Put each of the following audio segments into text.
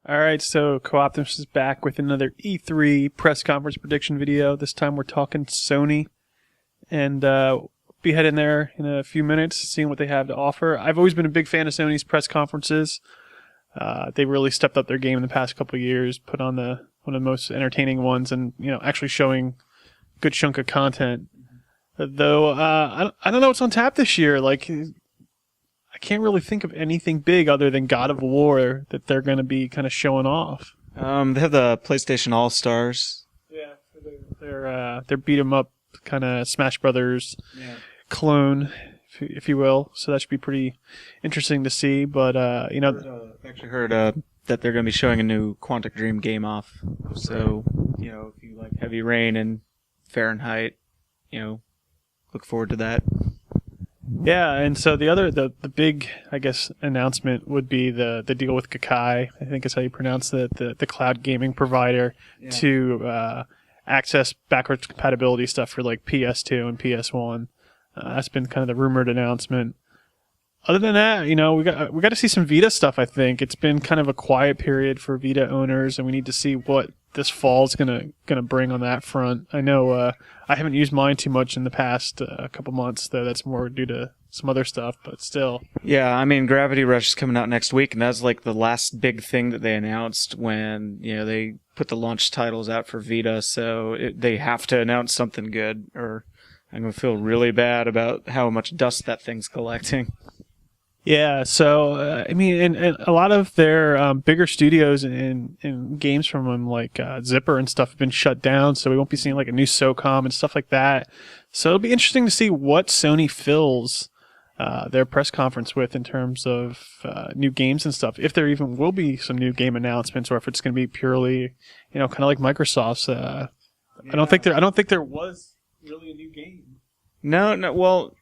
All right, so Co-Optimus is back with another E3 press conference prediction video. This time we're talking Sony, and be heading there in a few minutes, seeing what they have to offer. I've always been a big fan of Sony's press conferences. They really stepped up their game in the past couple of years, put on one of the most entertaining ones, and actually showing a good chunk of content. Though I don't know what's on tap this year. Like, I can't really think of anything big other than God of War that they're going to be kind of showing off. They have the PlayStation All Stars. Yeah, they're beat 'em up kind of Smash Brothers clone, if you will. So that should be pretty interesting to see. But I've actually heard that they're going to be showing a new Quantic Dream game off. So if you like Heavy Rain and Fahrenheit, look forward to that. Yeah, and so the big, I guess, announcement would be the deal with Kakai, I think is how you pronounce it, the cloud gaming provider, to access backwards compatibility stuff for like PS2 and PS1. That's been kind of the rumored announcement. Other than that, we got to see some Vita stuff, I think. It's been kind of a quiet period for Vita owners, and we need to see what this fall is gonna bring on that front. I know I haven't used mine too much in the past couple months, though. That's more due to some other stuff, but still. Yeah, I mean, Gravity Rush is coming out next week, and that's like the last big thing that they announced when they put the launch titles out for Vita. So they have to announce something good, or I'm gonna feel really bad about how much dust that thing's collecting. Yeah, so I mean, and a lot of their bigger studios and games from them, like Zipper and stuff, have been shut down. So we won't be seeing like a new SOCOM and stuff like that. So it'll be interesting to see what Sony fills their press conference with in terms of new games and stuff. If there even will be some new game announcements, or if it's going to be purely, kind of like Microsoft's. I don't think there was really a new game. No. Well.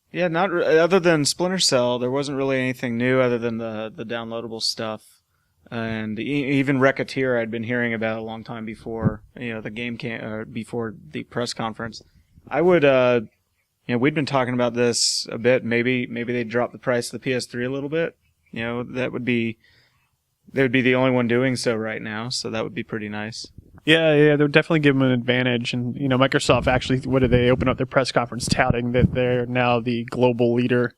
Yeah, not other than Splinter Cell, there wasn't really anything new other than the downloadable stuff, and even Racketeer I'd been hearing about a long time before the game before the press conference. I would we'd been talking about this a bit. Maybe they drop the price of the PS3 a little bit. They would be the only one doing so right now, so that would be pretty nice. Yeah, they would definitely give them an advantage. And, Microsoft actually, what did they open up their press conference touting that they're now the global leader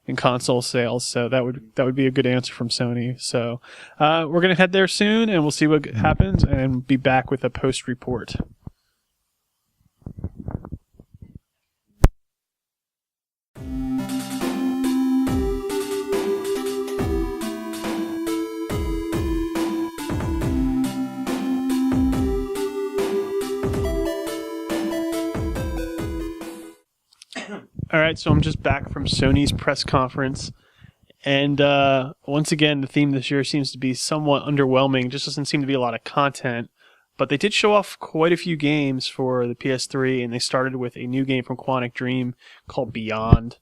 in console sales. So that would be a good answer from Sony. So we're going to head there soon, and we'll see what happens and be back with a post report. All right, so I'm just back from Sony's press conference, and once again, the theme this year seems to be somewhat underwhelming. Just doesn't seem to be a lot of content, but they did show off quite a few games for the PS3, and they started with a new game from Quantic Dream called Beyond.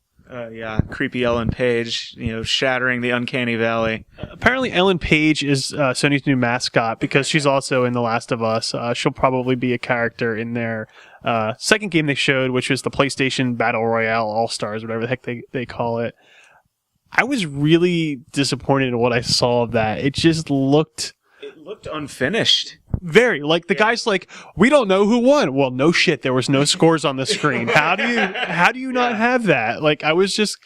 Creepy Ellen Page, shattering the uncanny valley. Apparently, Ellen Page is Sony's new mascot because she's also in The Last of Us. She'll probably be a character in their second game they showed, which was the PlayStation Battle Royale All-Stars, whatever the heck they call it. I was really disappointed in what I saw of that. It just looked... It looked unfinished. Very. Like, the guy's like, we don't know who won. Well, no shit. There was no scores on the screen. How do you not have that? Like, I was just...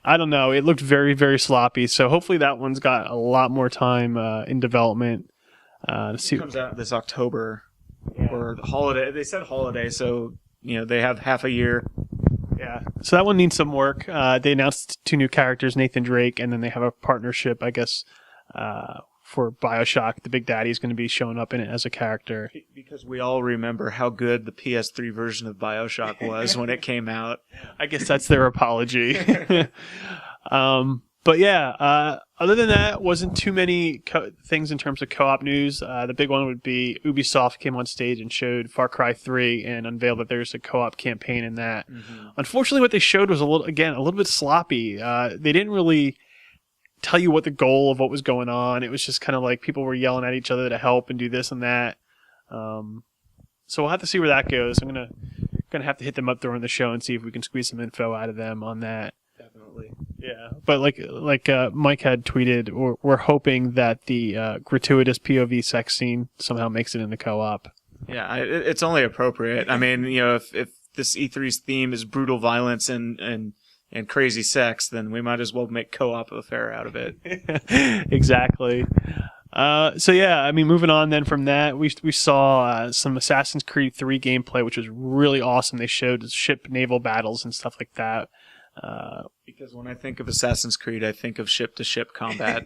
I don't know. It looked very, very sloppy. So hopefully that one's got a lot more time in development. To see. It comes out this October. Or holiday. They said holiday, so they have half a year. Yeah. So that one needs some work. They announced 2 new characters, Nathan Drake, and then they have a partnership, I guess, for BioShock. The Big Daddy is going to be showing up in it as a character. Because we all remember how good the PS3 version of BioShock was when it came out. I guess that's their apology. But yeah, other than that, wasn't too many things in terms of co-op news. The big one would be Ubisoft came on stage and showed Far Cry 3 and unveiled that there's a co-op campaign in that. Mm-hmm. Unfortunately, what they showed was a little bit sloppy. They didn't really tell you what the goal of what was going on. It was just kind of like people were yelling at each other to help and do this and that. So we'll have to see where that goes. I'm gonna have to hit them up during the show and see if we can squeeze some info out of them on that. Definitely. Yeah. Yeah, but like Mike had tweeted, we're hoping that the gratuitous POV sex scene somehow makes it into co-op. Yeah, it's only appropriate. I mean, if this E3's theme is brutal violence and crazy sex, then we might as well make co-op affair out of it. Exactly. So yeah, I mean, moving on then from that, we saw some Assassin's Creed 3 gameplay, which was really awesome. They showed ship naval battles and stuff like that. Because when I think of Assassin's Creed, I think of ship-to-ship combat.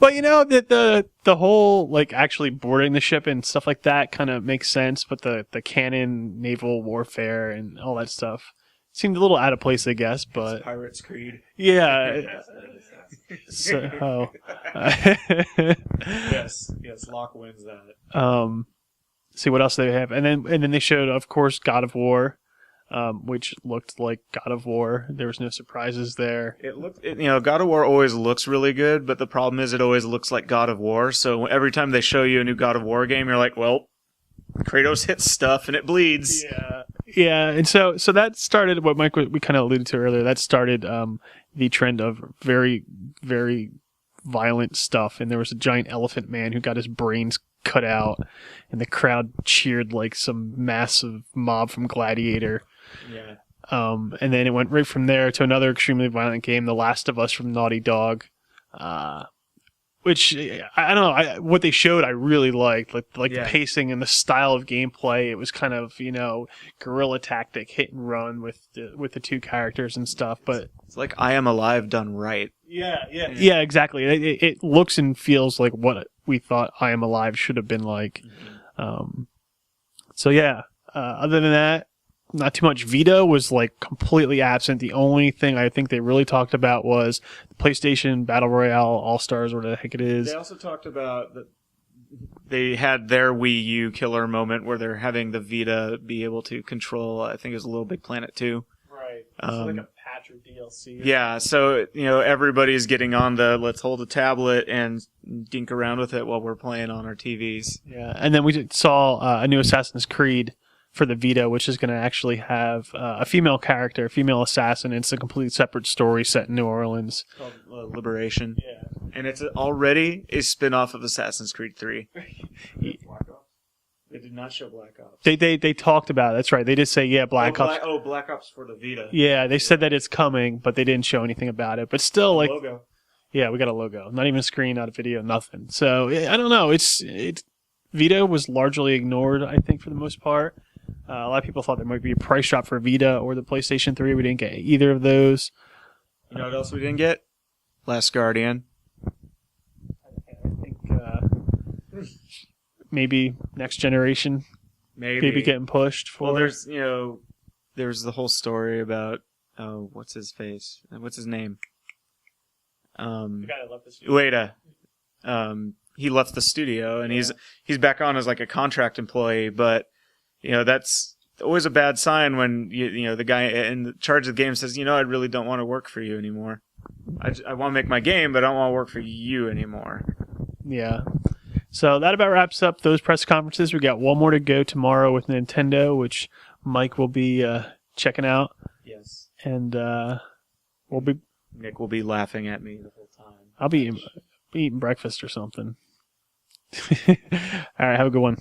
Well, the whole like actually boarding the ship and stuff like that kind of makes sense, but the canon naval warfare and all that stuff seemed a little out of place, I guess. But it's Pirates Creed. Yeah. So, yes, Locke wins that. See what else they have, and then they showed, of course, God of War, which looked like God of War. There was no surprises there. God of War always looks really good, but the problem is it always looks like God of War. So every time they show you a new God of War game, you're like, well, Kratos hits stuff and it bleeds. Yeah, and so that started what Mike we kind of alluded to earlier. That started the trend of very, very violent stuff, and there was a giant elephant man who got his brains cut out, and the crowd cheered like some massive mob from Gladiator. Yeah. And then it went right from there to another extremely violent game, The Last of Us from Naughty Dog, which I don't know. What they showed, I really liked, like the pacing and the style of gameplay. It was kind of guerrilla tactic, hit and run with the two characters and stuff. But it's like I Am Alive done right. Yeah, exactly. It looks and feels like what we thought I Am Alive should have been like. Mm-hmm. So yeah. Other than that, not too much. Vita was like completely absent. The only thing I think they really talked about was the PlayStation Battle Royale All-Stars, whatever the heck it is. They also talked about that they had their Wii U killer moment where they're having the Vita be able to control, I think it was a Little Big Planet 2. Right. It's like a patch or DLC. Yeah, so, everybody's getting on the let's hold a tablet and dink around with it while we're playing on our TVs. Yeah, and then we saw a new Assassin's Creed for the Vita, which is going to actually have a female character, a female assassin. It's a completely separate story set in New Orleans. It's called Liberation. Yeah. And it's already a spin-off of Assassin's Creed 3. Black Ops. They did not show Black Ops. They talked about it. That's right. They did say, Black Ops. Black Ops for the Vita. Yeah, they said that it's coming, but they didn't show anything about it. But still, like, logo. Yeah, we got a logo. Not even a screen, not a video, nothing. So I don't know. It's Vita was largely ignored, I think, for the most part. A lot of people thought there might be a price drop for Vita or the PlayStation 3. We didn't get either of those. You know what else we didn't get? Last Guardian. I think maybe next generation. Maybe getting pushed for. Well, there's the whole story about what's his face? What's his name? The guy that left the studio. Ueda. He left the studio and he's back on as like a contract employee, but that's always a bad sign when the guy in charge of the game says, I really don't want to work for you anymore. I want to make my game, but I don't want to work for you anymore. Yeah. So that about wraps up those press conferences. We got one more to go tomorrow with Nintendo, which Mike will be checking out. Yes. And Nick will be laughing at me the whole time. I'll be eating breakfast or something. All right, have a good one.